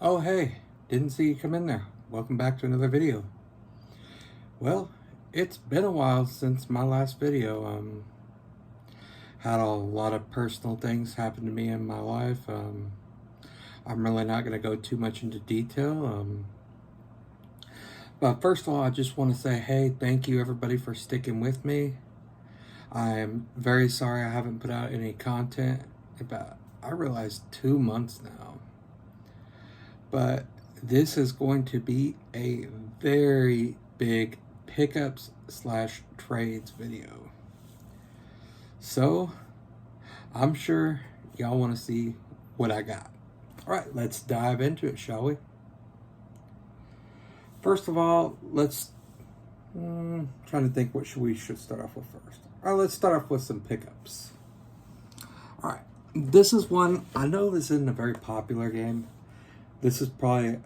Oh hey, didn't see you come in there. Welcome back to another video. Well, it's been a while since my last video. Had a lot of personal things happen to me in my life. I'm really not going to go too much into detail. But first of all, I just want to say, hey, thank you everybody for sticking with me. I'm very sorry I haven't put out any content about, I realize, 2 months now. But this is going to be a very big pickups / trades video. So I'm sure y'all want to see what I got. All right, let's dive into it, shall we? First of all, let's trying to think what we should start off with first. All right, let's start off with some pickups. All right, this is one, I know this isn't a very popular game. This is probably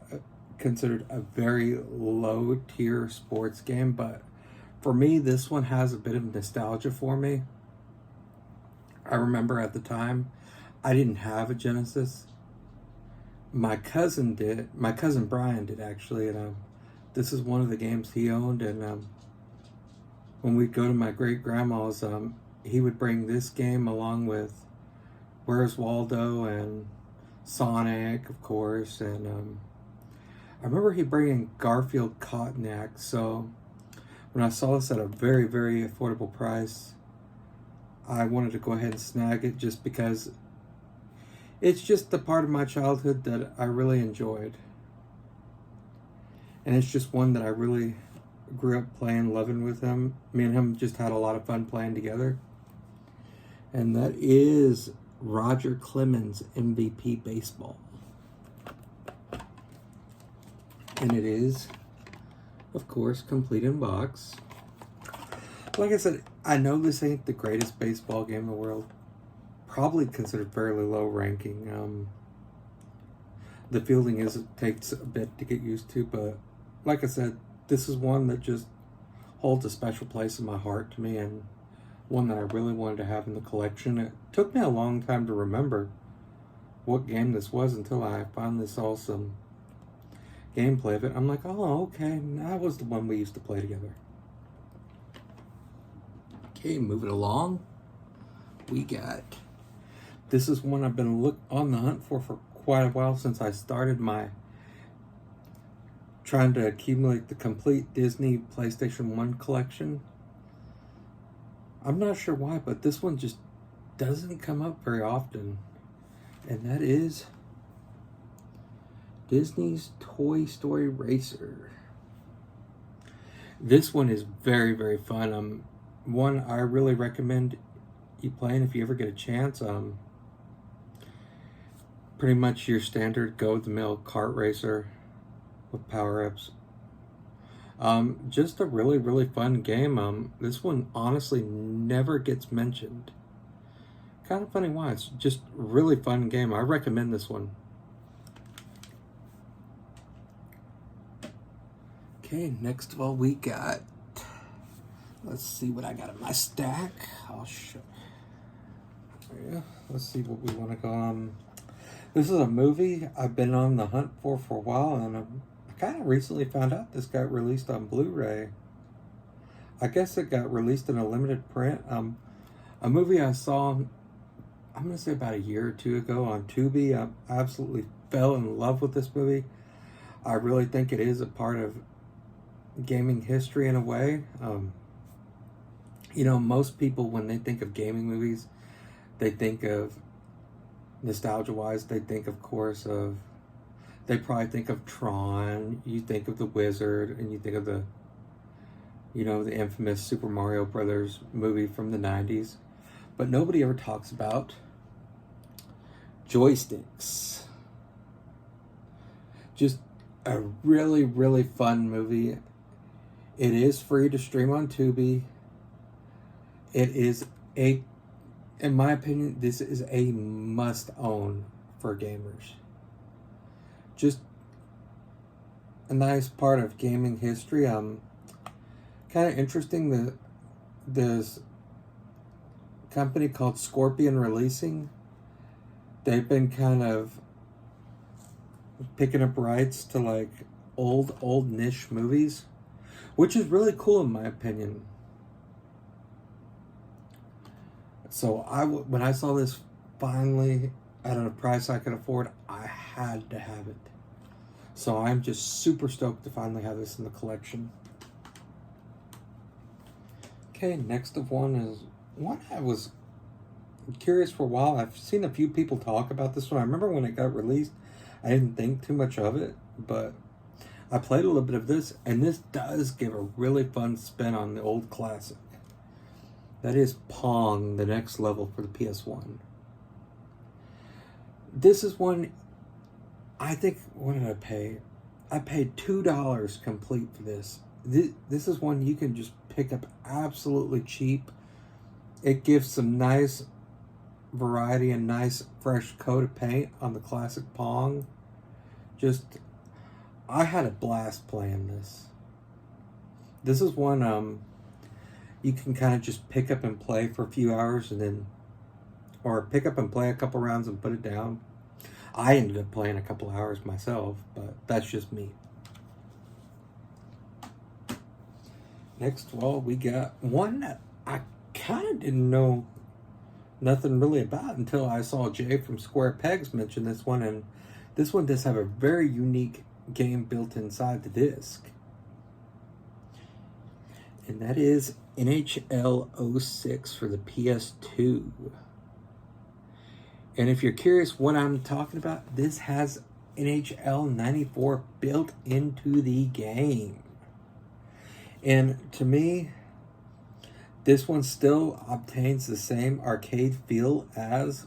considered a very low tier sports game, but for me, this one has a bit of nostalgia for me. I remember at the time, I didn't have a Genesis. My cousin did. My cousin Brian did, actually, and this is one of the games he owned. And when we'd go to my great grandma's, he would bring this game along with Where's Waldo and Sonic, of course, and I remember he bringing Garfield Cotton. So when I saw this at a very, very affordable price, I wanted to go ahead and snag it just because it's just the part of my childhood that I really enjoyed. And it's just one that I really grew up playing, loving with him. Me and him just had a lot of fun playing together. And that is Roger Clemens MVP Baseball. And it is, of course, complete in box. Like I said, I know this ain't the greatest baseball game in the world. Probably considered fairly low ranking. The fielding takes a bit to get used to, but like I said, this is one that just holds a special place in my heart to me, and one that I really wanted to have in the collection. It took me a long time to remember what game this was until I finally saw some gameplay of it. I'm like, oh, okay, that was the one we used to play together. Okay, moving along, we got, this is one I've been on the hunt for quite a while, since I started my trying to accumulate the complete Disney PlayStation 1 collection. I'm not sure why, but this one just doesn't come up very often. And that is Disney's Toy Story Racer. This one is very, very fun. One I really recommend you playing if you ever get a chance. Pretty much your standard go-of-the-mill kart racer with power-ups. Just a really, really fun game. This one honestly never gets mentioned. Kind of funny why. It's just a really fun game. I recommend this one. Okay, next of all we got, let's see what I got in my stack. I'll show. Yeah, let's see what we want to go. This is a movie I've been on the hunt for a while, and I kind of recently found out this got released on Blu-ray. I guess it got released in a limited print. A movie I saw, I'm going to say about a year or two ago on Tubi. I absolutely fell in love with this movie. I really think it is a part of gaming history in a way. You know, most people, when they think of gaming movies, they think of, nostalgia-wise, they think, of course, of, they probably think of Tron, you think of The Wizard, and you think of the, you know, the infamous Super Mario Brothers movie from the 90s. But nobody ever talks about joysticks. Just a really, really fun movie. It is free to stream on Tubi. It is in my opinion, this is a must-own for gamers. Just a nice part of gaming history. Kind of interesting that this company called Scorpion Releasing, they've been kind of picking up rights to like old niche movies, which is really cool in my opinion. So when I saw this finally at a price I could afford, I had to have it. So I'm just super stoked to finally have this in the collection. Okay, next of one is one I was curious for a while. I've seen a few people talk about this one. I remember when it got released, I didn't think too much of it, but I played a little bit of this, and this does give a really fun spin on the old classic. That is Pong, the next level for the PS1. This is one, I think, what did I pay? I paid $2 complete for this. This is one you can just pick up absolutely cheap. It gives some nice variety and nice fresh coat of paint on the classic Pong. Just, I had a blast playing this. This is one you can kind of just pick up and play for a few hours and then, or pick up and play a couple rounds and put it down. I ended up playing a couple hours myself, but that's just me. Next, well, we got one that I kind of didn't know nothing really about until I saw Jay from Square Pegs mention this one, and this one does have a very unique game built inside the disc. And that is NHL 06 for the PS2. And if you're curious what I'm talking about, this has NHL 94 built into the game. And to me, this one still obtains the same arcade feel as,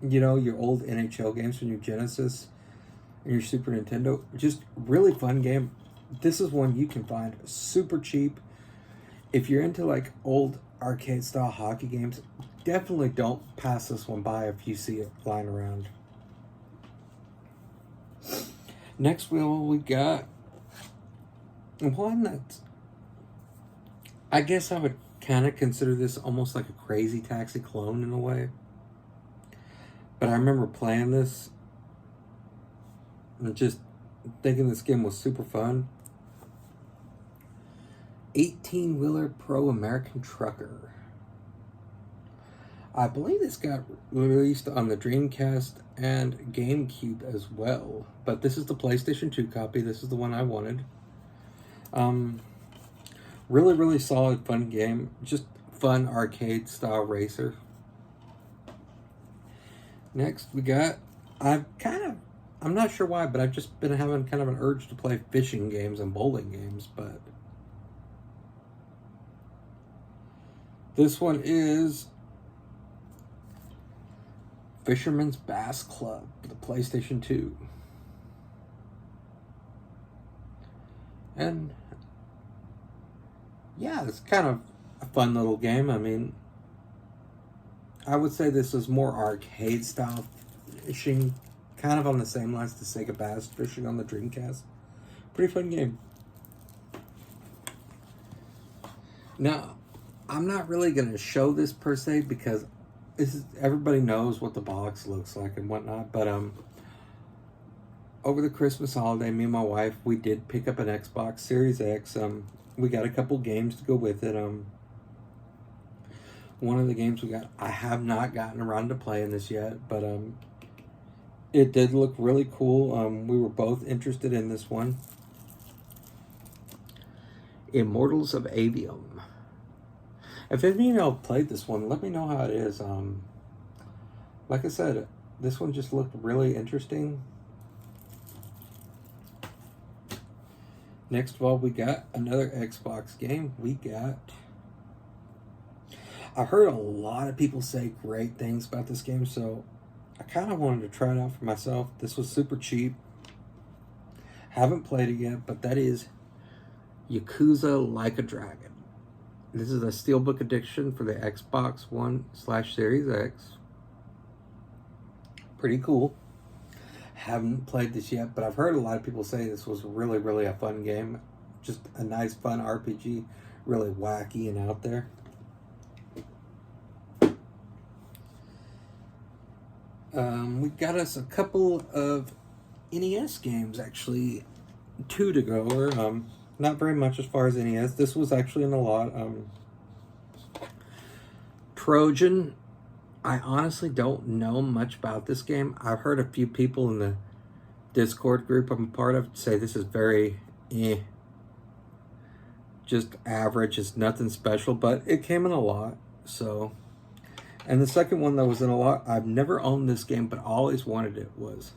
you know, your old NHL games from your Genesis and your Super Nintendo. Just really fun game. This is one you can find super cheap. If you're into like old arcade style hockey games, definitely don't pass this one by if you see it lying around. Next we got one that's, I guess I would kind of consider this almost like a Crazy Taxi clone in a way. But I remember playing this and just thinking this game was super fun. 18-Wheeler Pro American Trucker. I believe this got released on the Dreamcast and GameCube as well. But this is the PlayStation 2 copy. This is the one I wanted. Really, really solid, fun game. Just fun arcade style racer. Next, we got, I'm not sure why, but I've just been having kind of an urge to play fishing games and bowling games, but this one is Fisherman's Bass Club for the PlayStation 2. And yeah, it's kind of a fun little game. I mean, I would say this is more arcade style fishing, kind of on the same lines to Sega Bass Fishing on the Dreamcast. Pretty fun game. Now, I'm not really going to show this per se because everybody knows what the box looks like and whatnot, but over the Christmas holiday, me and my wife, we did pick up an Xbox Series X. We got a couple games to go with it. One of the games we got, I have not gotten around to playing this yet, but it did look really cool. We were both interested in this one. Immortals of Avium. If any of y'all played this one, let me know how it is. Like I said, this one just looked really interesting. Next of all, we got another Xbox game. I heard a lot of people say great things about this game, so I kind of wanted to try it out for myself. This was super cheap. Haven't played it yet, but that is Yakuza Like a Dragon. This is a Steelbook edition for the Xbox One/Series X. Pretty cool. Haven't played this yet, but I've heard a lot of people say this was really, really a fun game. Just a nice, fun RPG. Really wacky and out there. We got us a couple of NES games, actually. 2 to go, or not very much as far as NES. This was actually in a lot. Trojan, I honestly don't know much about this game. I've heard a few people in the Discord group I'm a part of say this is very just average. It's nothing special, but it came in a lot. So, and the second one that was in a lot, I've never owned this game, but always wanted it, was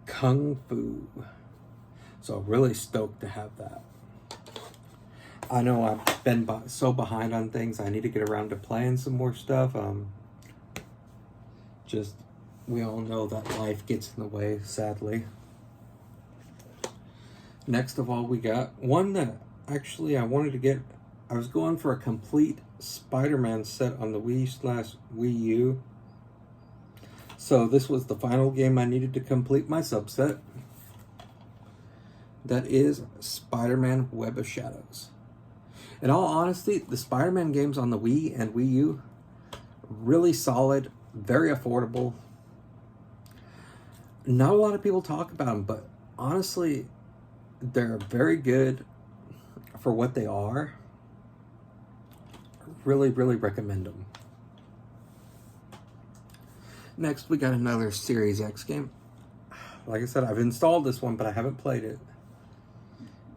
Kung Fu. So really stoked to have that. I know I've been so behind on things. I need to get around to playing some more stuff. Just, we all know that life gets in the way, sadly. Next of all, we got one that actually I wanted to get. I was going for a complete Spider-Man set on the Wii/Wii U. So this was the final game I needed to complete my subset. That is Spider-Man Web of Shadows. In all honesty, the Spider-Man games on the Wii and Wii U, really solid, very affordable. Not a lot of people talk about them, but honestly, they're very good for what they are. Really, really recommend them. Next, we got another Series X game. Like I said, I've installed this one, but I haven't played it.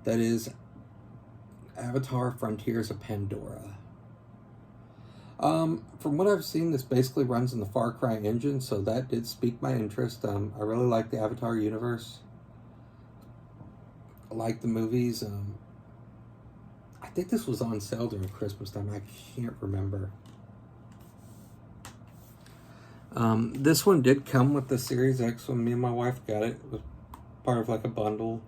That is Avatar Frontiers of Pandora. From what I've seen, this basically runs in the Far Cry engine, so that did pique my interest. I really like the Avatar universe. I like the movies. I think this was on sale during Christmas time. I can't remember. This one did come with the Series X when me and my wife got it. It was part of like a bundle.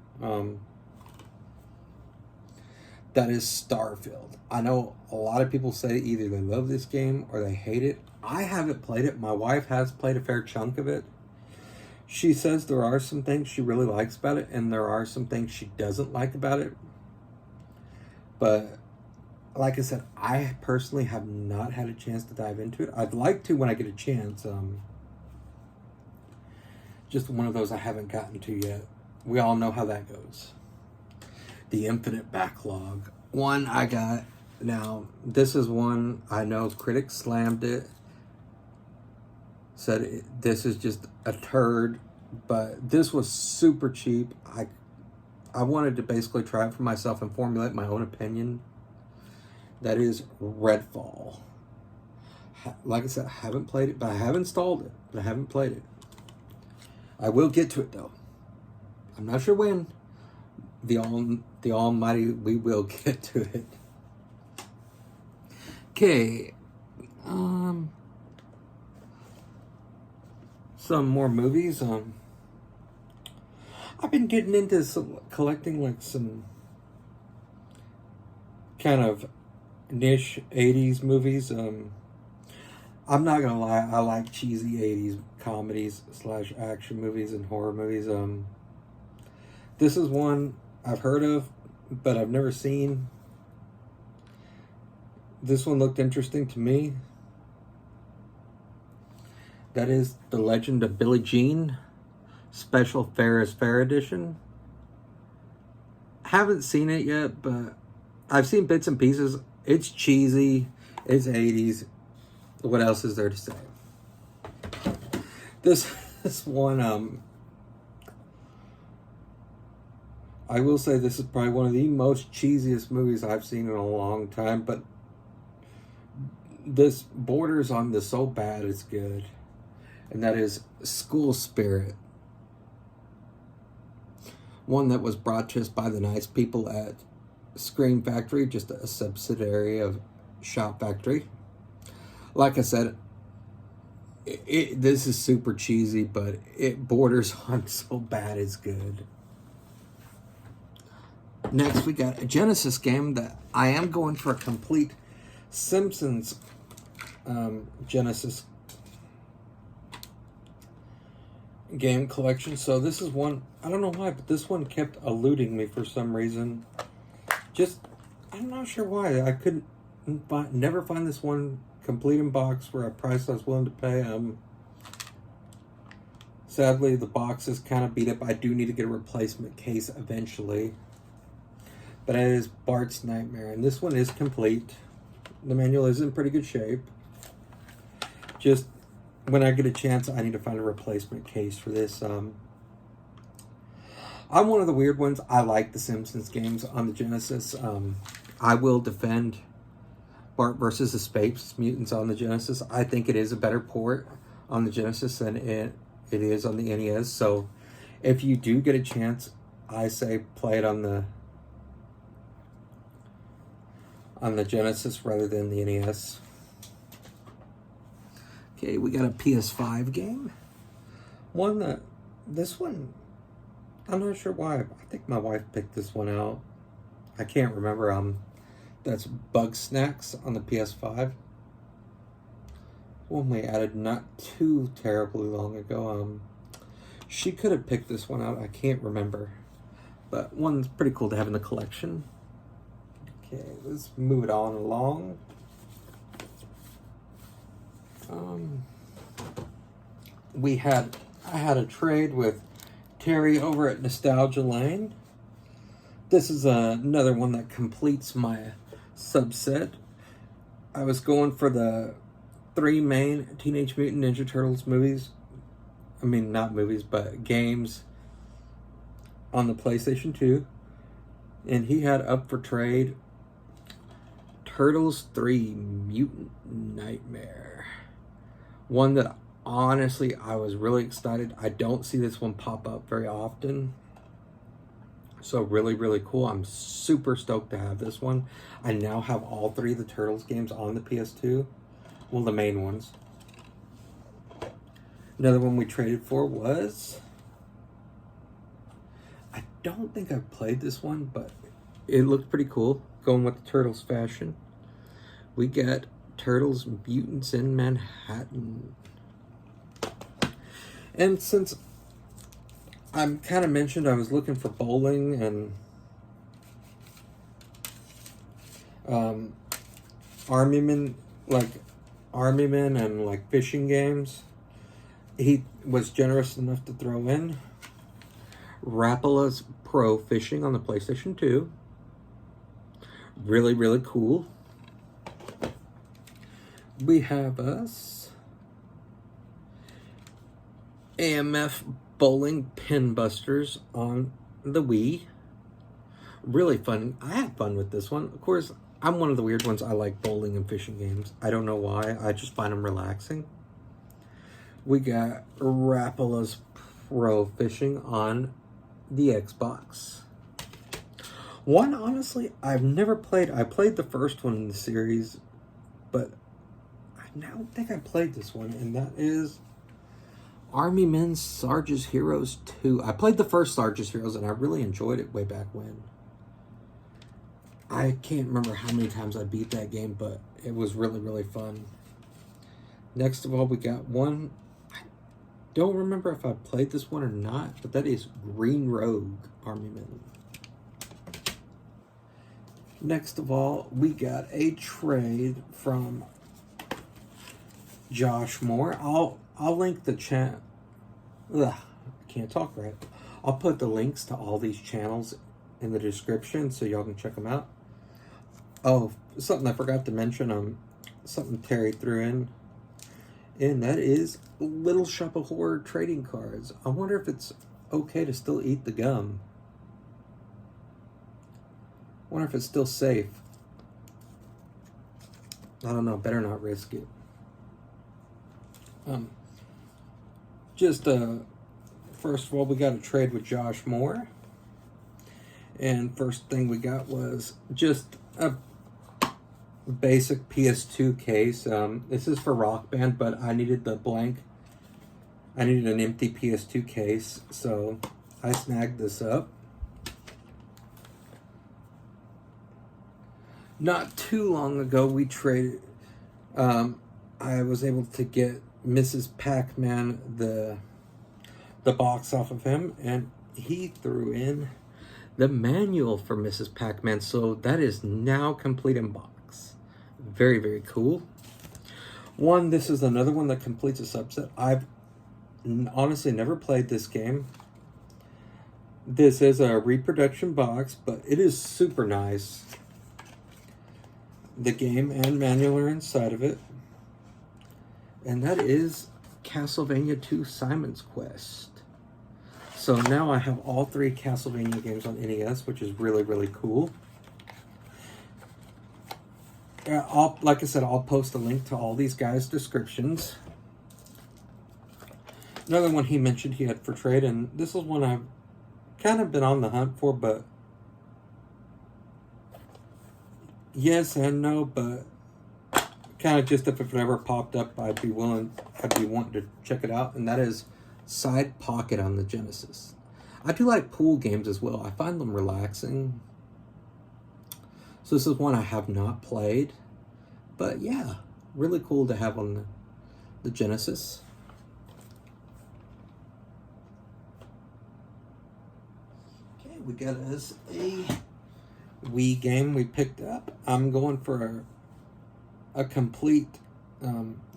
That is Starfield. I know a lot of people say either they love this game or they hate it. I haven't played it. My wife has played a fair chunk of it. She says there are some things she really likes about it, and there are some things she doesn't like about it. But like I said, I personally have not had a chance to dive into it. I'd like to when I get a chance. Just one of those I haven't gotten to yet. We all know how that goes. The Infinite Backlog. One I got. Now, this is one I know critics slammed it. Said this is just a turd. But this was super cheap. I wanted to basically try it for myself and formulate my own opinion. That is Redfall. Like I said, I haven't played it, but I have installed it. But I haven't played it. I will get to it, though. I'm not sure when. The Almighty, we will get to it. Okay. Some more movies. I've been getting into collecting like some kind of niche 80s movies. I'm not gonna lie, I like cheesy 80s comedies / action movies and horror movies. This is one I've heard of, but I've never seen. This one looked interesting to me. That is The Legend of Billie Jean, Special Ferris Fair Edition. Haven't seen it yet, but I've seen bits and pieces. It's cheesy. It's 80s. What else is there to say? This one, I will say this is probably one of the most cheesiest movies I've seen in a long time, but this borders on the so bad it's good. And that is School Spirit. One that was brought to us by the nice people at Scream Factory, just a subsidiary of Shop Factory. Like I said, this is super cheesy, but it borders on so bad it's good. Next, we got a Genesis game that I am going for a complete Simpsons Genesis game collection. So this is one, I don't know why, but this one kept eluding me for some reason. Just, I'm not sure why. I couldn't never find this one complete in box for a price I was willing to pay. Sadly, the box is kind of beat up. I do need to get a replacement case eventually. But it is Bart's Nightmare, and this one is complete. The manual is in pretty good shape. Just when I get a chance, I need to find a replacement case for this. I'm one of the weird ones. I like the Simpsons games on the Genesis. I will defend Bart versus the Space Mutants on the Genesis. I think it is a better port on the Genesis than it is on the NES. So if you do get a chance, I say play it on the Genesis rather than the NES. Okay, we got a PS5 game. This one, I'm not sure why. I think my wife picked this one out. I can't remember. That's Bug Snacks on the PS5. One we added not too terribly long ago. She could have picked this one out. I can't remember. But one's pretty cool to have in the collection. Okay, let's move it on along. I had a trade with Terry over at Nostalgia Lane. This is another one that completes my subset. I was going for the 3 main Teenage Mutant Ninja Turtles movies. I mean, not movies, but games on the PlayStation 2. And he had up for trade Turtles 3 Mutant Nightmare. One that honestly I was really excited. I don't see this one pop up very often. So really, really cool. I'm super stoked to have this one. I now have all 3 of the Turtles games on the PS2. Well, the main ones. Another one we traded for was... I don't think I've played this one, but it looked pretty cool. Going with the Turtles fashion. We got Turtles Mutants in Manhattan. And since I'm kind of mentioned I was looking for bowling and army men and like fishing games, he was generous enough to throw in Rapala's Pro Fishing on the PlayStation 2. Really, really cool. We have us AMF Bowling Pin Busters on the Wii. Really fun. I had fun with this one. Of course, I'm one of the weird ones. I like bowling and fishing games. I don't know why. I just find them relaxing. We got Rapala's Pro Fishing on the Xbox. One, honestly, I've never played. I played the first one in the series, but I now think I played this one, and that is Army Men Sarge's Heroes 2. I played the first Sarge's Heroes, and I really enjoyed it way back when. I can't remember how many times I beat that game, but it was really, really fun. Next of all, we got one. I don't remember if I played this one or not, but that is Green Rogue Army Men. Next of all, we got a trade from Josh Moore. I'll link the chat. I can't talk right. I'll put the links to all these channels in the description so y'all can check them out. Oh, something I forgot to mention. Something Terry threw in, and that is Little Shop of Horror trading cards. I wonder if it's okay to still eat the gum. I wonder if it's still safe. I don't know. Better not risk it. First of all, we got a trade with Josh Moore. And first thing we got was just a basic PS2 case. This is for Rock Band, but I needed the blank. I needed an empty PS2 case, so I snagged this up. Not too long ago, we traded. I was able to get Mrs. Pac-Man the box off of him, and he threw in the manual for Mrs. Pac-Man, so that is now complete in box. Very, very cool. This is another one that completes a subset. I've honestly never played this game. This is a reproduction box, but it is super nice. The game and manual are inside of it. And that is Castlevania 2 Simon's Quest. So now I have all 3 Castlevania games on NES, which is really, really cool. Like I said, I'll post a link to all these guys' descriptions. Another one he mentioned he had for trade, and this is one I've kind of been on the hunt for, but yes and no, but kind of just if it ever popped up, I'd be wanting to check it out, and that is Side Pocket on the Genesis. I do like pool games as well. I find them relaxing. So this is one I have not played, but yeah, really cool to have on the Genesis. Okay, we got us a Wii game we picked up. I'm going for a complete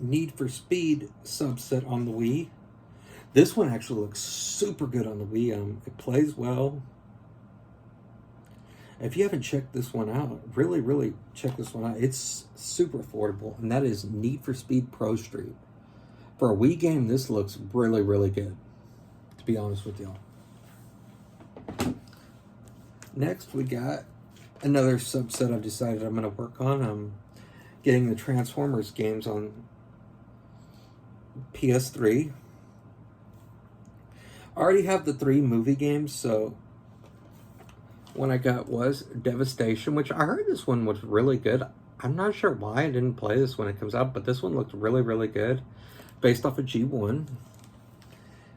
Need for Speed subset on the Wii. This one actually looks super good on the Wii. It plays well. If you haven't checked this one out, really check this one out. It's super affordable, and that is Need for Speed Pro Street. For a Wii game, this looks really good, to be honest with y'all. Next, we got another subset I've decided I'm going to work on. I'm getting the Transformers games on PS3. I already have the 3 movie games, so one I got was Devastation, which I heard this one was really good. I'm not sure why I didn't play this when it comes out, but this one looked really good, based off of G1.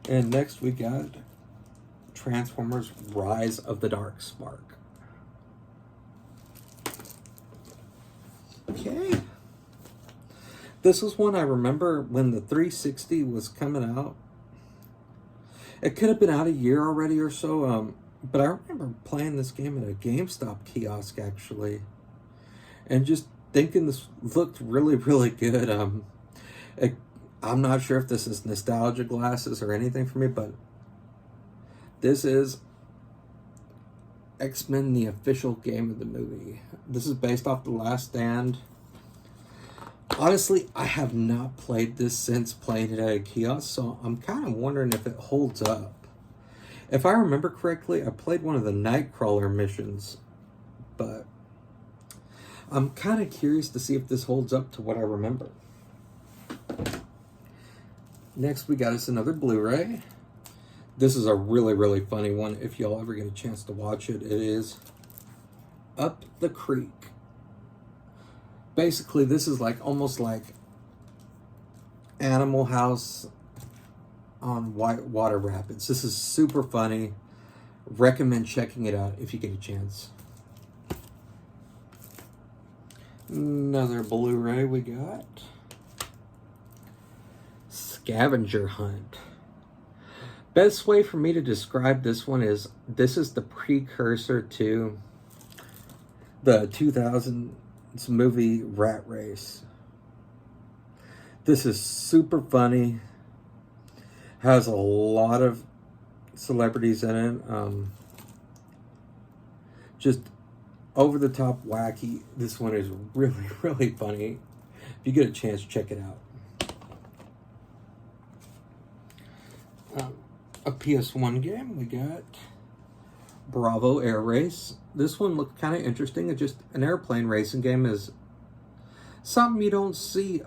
And next we got Transformers Rise of the Dark Spark. Okay. This was one I remember when the 360 was coming out. It could have been out a year already or so, but I remember playing this game at a GameStop kiosk, actually, and just thinking this looked really good. I'm not sure if this is nostalgia glasses or anything for me, but this is X-Men, the official game of the movie. This is based off The Last Stand. Honestly, I have not played this since playing it at a kiosk, so I'm kind of wondering if it holds up. If I remember correctly, I played one of the Nightcrawler missions, but I'm kind of curious to see if this holds up to what I remember. Next, we got us another Blu-ray. This is a really funny one. If y'all ever get a chance to watch it, it is Up the Creek. Basically, this is like almost like Animal House on Whitewater Rapids. This is super funny. Recommend checking it out if you get a chance. Another Blu-ray we got. Scavenger Hunt. Best way for me to describe this one is this is the precursor to the 2000s movie Rat Race. This is super funny. Has a lot of celebrities in it. Just over the top wacky. This one is really funny. If you get a chance, check it out. A PS1 game, we got Bravo Air Race. This one looked kind of interesting. It's just an airplane racing game is something you don't see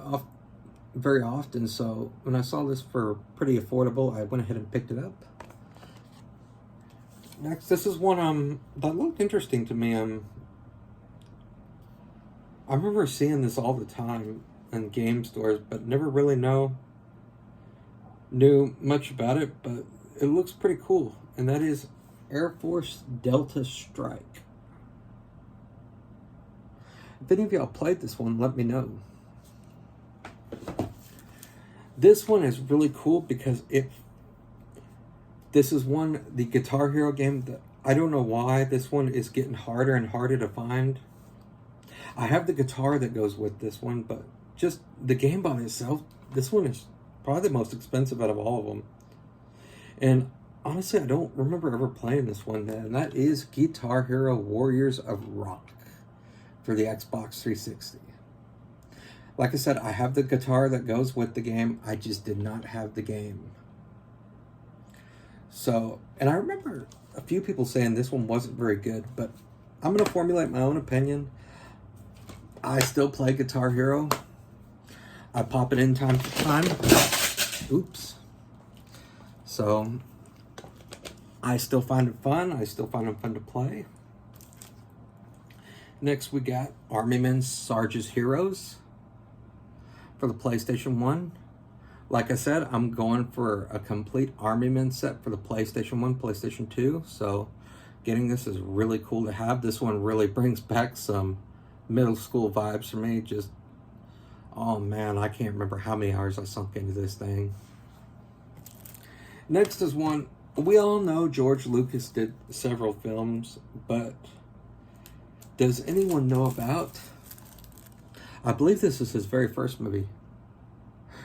very often. So when I saw this for pretty affordable, I went ahead and picked it up. Next, this is one that looked interesting to me. I remember seeing this all the time in game stores, but never really knew much about it. But it looks pretty cool, and that is Air Force Delta Strike. If any of y'all played this one, let me know. This one is really cool because this is the Guitar Hero game that I don't know why this one is getting harder and harder to find. I have the guitar that goes with this one, but just the game by itself, this one is probably the most expensive out of all of them. And honestly, I don't remember ever playing this one, and that is Guitar Hero Warriors of Rock for the Xbox 360. Like I said, I have the guitar that goes with the game. I just did not have the game. So, and I remember a few people saying this one wasn't very good, but I'm going to formulate my own opinion. I still play Guitar Hero. I pop it in time to time. Oops. So, I still find it fun. I still find it fun to play. Next, we got Army Men Sarge's Heroes for the PlayStation 1. Like I said, I'm going for a complete Army Men set for the PlayStation 1, PlayStation 2. So, getting this is really cool to have. This one really brings back some middle school vibes for me. Just, oh man, I can't remember how many hours I sunk into this thing. Next is one, we all know George Lucas did several films, but does anyone know about, I believe this is his very first movie.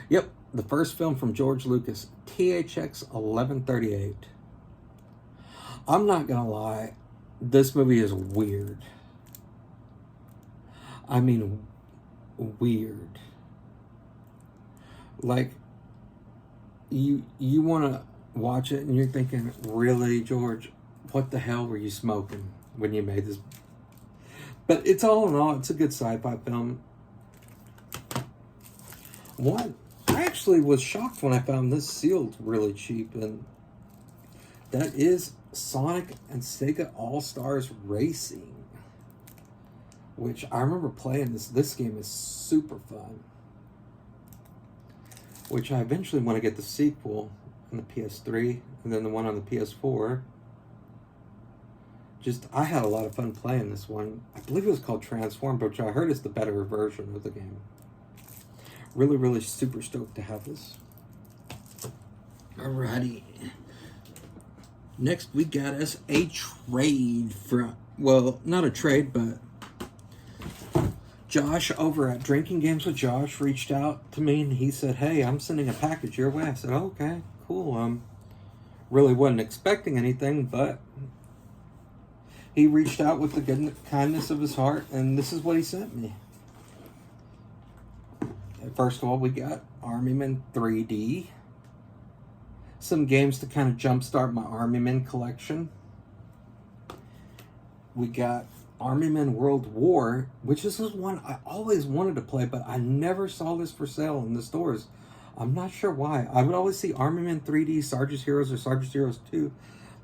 Yep, the first film from George Lucas, THX 1138. I'm not gonna lie, this movie is weird. I mean, weird. Like, you want to watch it and you're thinking, really, George, what the hell were you smoking when you made this? But it's all in all, it's a good sci-fi film. One, I actually was shocked when I found this sealed really cheap, and that is Sonic and Sega All-Stars Racing, which I remember playing this. This game is super fun, which I eventually want to get the sequel on the PS3 and then the one on the PS4. Just, I had a lot of fun playing this one. I believe it was called Transform, which I heard is the better version of the game. Really, really super stoked to have this. Alrighty. Next, we got us a trade from, well, not a trade, but Josh over at Drinking Games with Josh reached out to me and he said, hey, I'm sending a package your way. I said, oh, okay, cool. Really wasn't expecting anything, but he reached out with the good kindness of his heart, and this is what he sent me. First of all, we got Army Men 3D. Some games to kind of jumpstart my Army Men collection. We got Army Men World War, which this is one I always wanted to play, but I never saw this for sale in the stores. I'm not sure why. I would always see Army Men 3D, Sarge's Heroes, or Sarge's Heroes 2,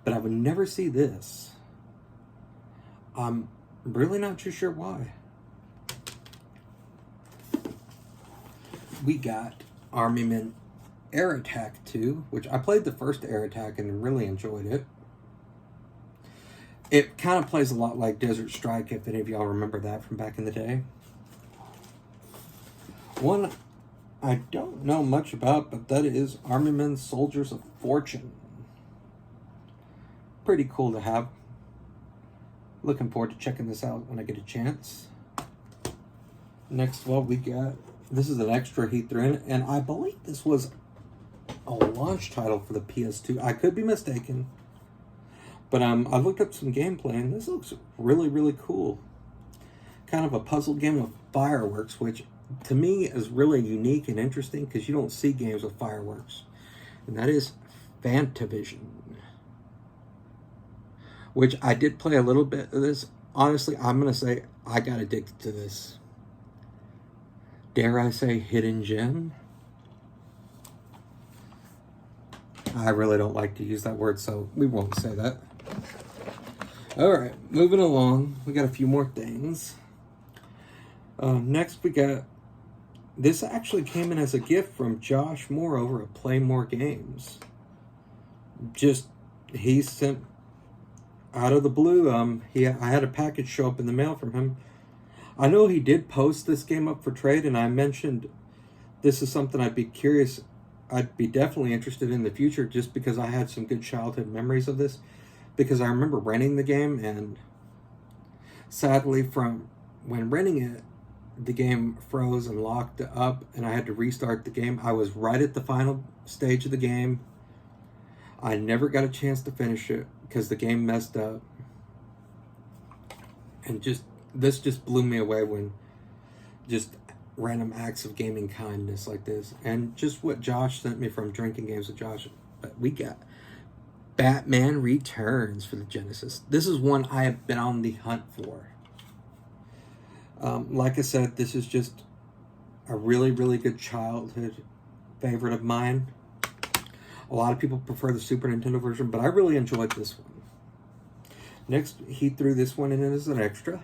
but I would never see this. I'm really not too sure why. We got Army Men Air Attack 2, which I played the first Air Attack and really enjoyed it. It kind of plays a lot like Desert Strike, if any of y'all remember that from back in the day. One I don't know much about, but that is Army Men Soldiers of Fortune. Pretty cool to have. Looking forward to checking this out when I get a chance. Next, well, we got, this is an extra he threw in, and I believe this was a launch title for the PS2. I could be mistaken, but I looked up some gameplay, and this looks really, really cool. Kind of a puzzle game of fireworks, which to me is really unique and interesting because you don't see games with fireworks, and that is Fantavision, which I did play a little bit of this. Honestly, I'm going to say I got addicted to this. Dare I say hidden gem? I really don't like to use that word, so we won't say that. Alright, moving along. We got a few more things. Next we got, this actually came in as a gift from Josh Moore over at Play More Games. Just, he sent out of the blue, I had a package show up in the mail from him. I know he did post this game up for trade, and I mentioned this is something I'd be definitely interested in the future, just because I had some good childhood memories of this, because I remember renting the game, and sadly from when renting it, the game froze and locked up, and I had to restart the game. I was right at the final stage of the game. I never got a chance to finish it because the game messed up. And this just blew me away when just random acts of gaming kindness like this. And just what Josh sent me from Drinking Games with Josh. But we got Batman Returns for the Genesis. This is one I have been on the hunt for. Like I said, this is just a really, really good childhood favorite of mine. A lot of people prefer the Super Nintendo version, but I really enjoyed this one. Next, he threw this one in as an extra.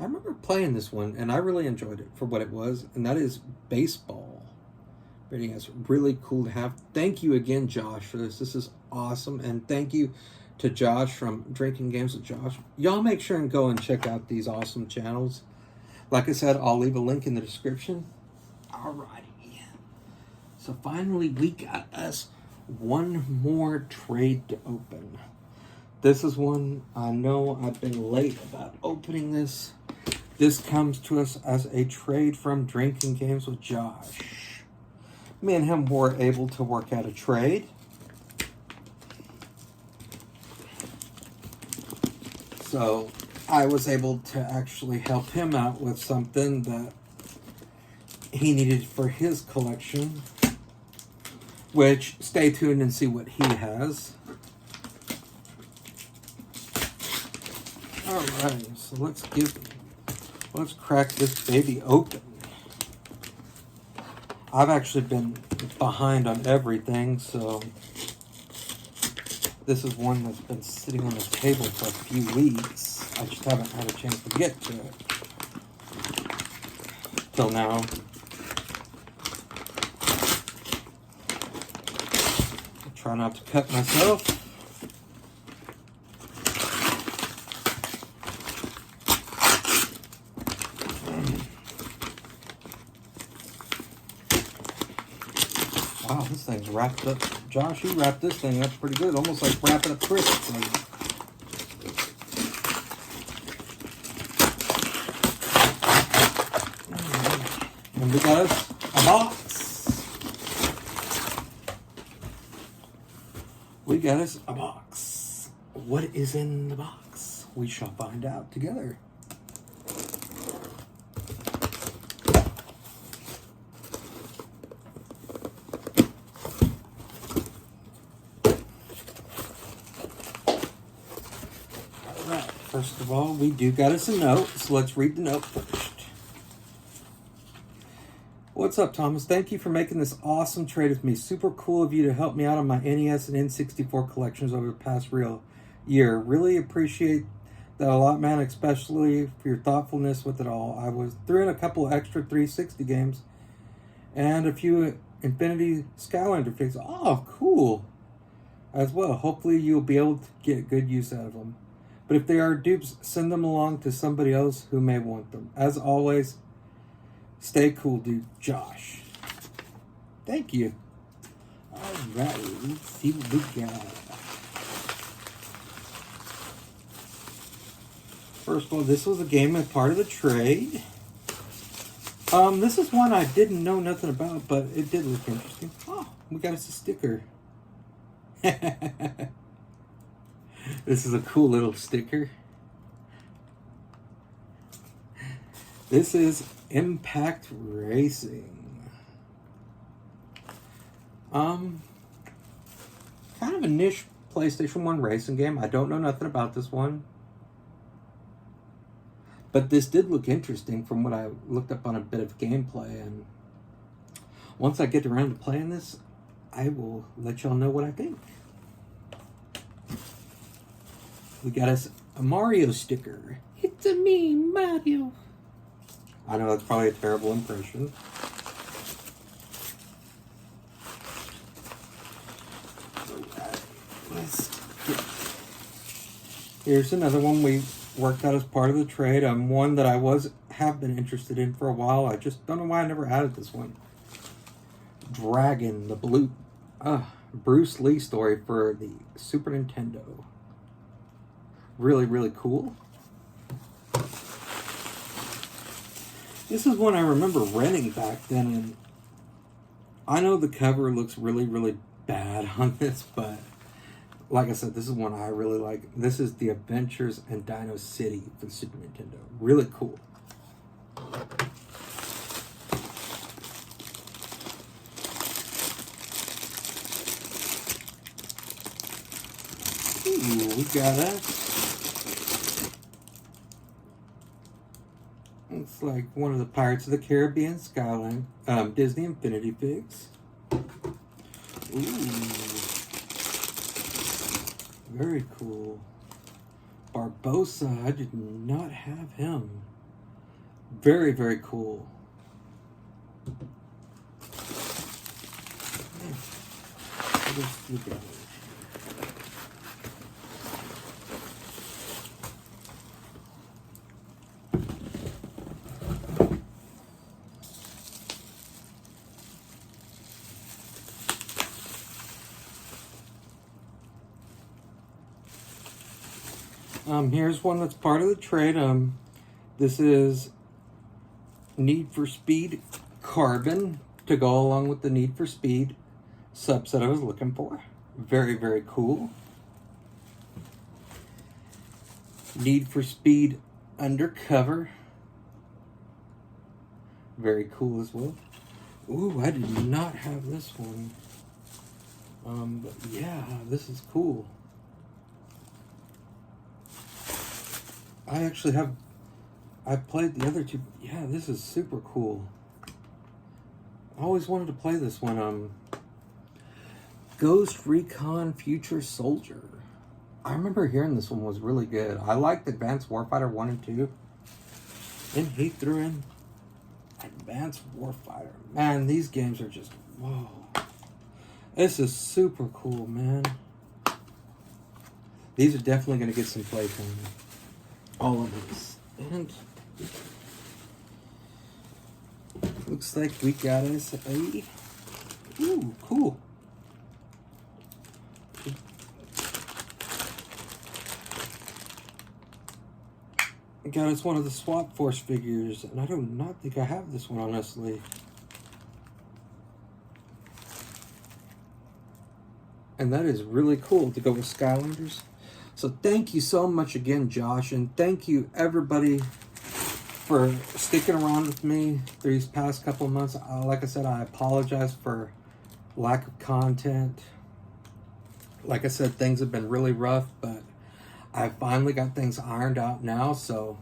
I remember playing this one, and I really enjoyed it for what it was, and that is baseball. Really, it's really cool to have. Thank you again, Josh, for this. This is awesome, and thank you to Josh from Drinking Games with Josh. Y'all make sure and go and check out these awesome channels. Like I said, I'll leave a link in the description. Alrighty. So finally, we got us one more trade to open. This is one I know I've been late about opening this. This comes to us as a trade from Drinking Games with Josh. Me and him were able to work out a trade. So I was able to actually help him out with something that he needed for his collection. Which, stay tuned and see what he has. Alright, so let's crack this baby open. I've actually been behind on everything, so this is one that's been sitting on the table for a few weeks. I just haven't had a chance to get to it till now. I'll try not to cut myself. Wow, this thing's wrapped up. Josh, you wrapped this thing up pretty good. Almost like wrapping up crisps. And we got us a box. We got us a box. What is in the box? We shall find out together. First of all, we do got us a note, so let's read the note first. What's up, Thomas? Thank you for making this awesome trade with me. Super cool of you to help me out on my NES and N64 collections over the past year. Really appreciate that a lot, man, especially for your thoughtfulness with it all. I threw in a couple extra 360 games and a few Infinity Skylander fixes. Oh, cool. As well. Hopefully you'll be able to get good use out of them. But if they are dupes, send them along to somebody else who may want them. As always, stay cool, dude. Josh. Thank you. Alright, let's see what we got. First of all, this was a game as part of the trade. This is one I didn't know nothing about, but it did look interesting. Oh, we got us a sticker. This is a cool little sticker. This is Impact Racing. Kind of a niche PlayStation 1 racing game. I don't know nothing about this one. But this did look interesting from what I looked up on a bit of gameplay. And once I get around to playing this, I will let y'all know what I think. We got us a Mario sticker. It's a me, Mario. I know that's probably a terrible impression. Here's another one we worked out as part of the trade. One that I have been interested in for a while. I just don't know why I never added this one. Dragon, the Bruce Lee story for the Super Nintendo. Really, really cool. This is one I remember renting back then, and I know the cover looks really, really bad on this, but Like I said, this is one I really like. This is The Adventures in Dino City for the Super Nintendo. Really cool. Ooh, we got that. It's like one of the Pirates of the Caribbean Skyline Disney Infinity Figs. Ooh, very cool. Barbossa, I did not have him. Very, very cool. Here's one that's part of the trade. This is Need for Speed Carbon to go along with the Need for Speed subset I was looking for. Very, very cool. Need for Speed Undercover. Very cool as well. Ooh, I did not have this one. But yeah, this is cool. I played the other two. Yeah, this is super cool. I always wanted to play this one. Ghost Recon Future Soldier. I remember hearing this one was really good. I liked Advanced Warfighter 1 and 2. Then he threw in Advanced Warfighter. Man, these games are just, whoa. This is super cool, man. These are definitely going to get some playtime. All of these. And looks like we got us a, ooh, cool. Got us one of the Swap Force figures, and I do not think I have this one, honestly. And that is really cool to go with Skylanders. So thank you so much again, Josh, and thank you everybody for sticking around with me these past couple of months. Like I said, I apologize for lack of content. Like I said, things have been really rough, but I finally got things ironed out now, so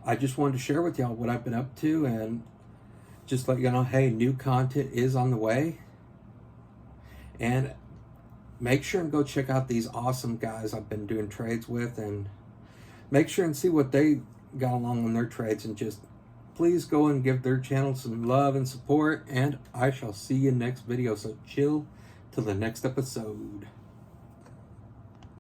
I just wanted to share with y'all what I've been up to and just let you know, hey, new content is on the way. And make sure and go check out these awesome guys I've been doing trades with, and make sure and see what they got along on their trades, and just please go and give their channel some love and support, and I shall see you next video. So chill till the next episode.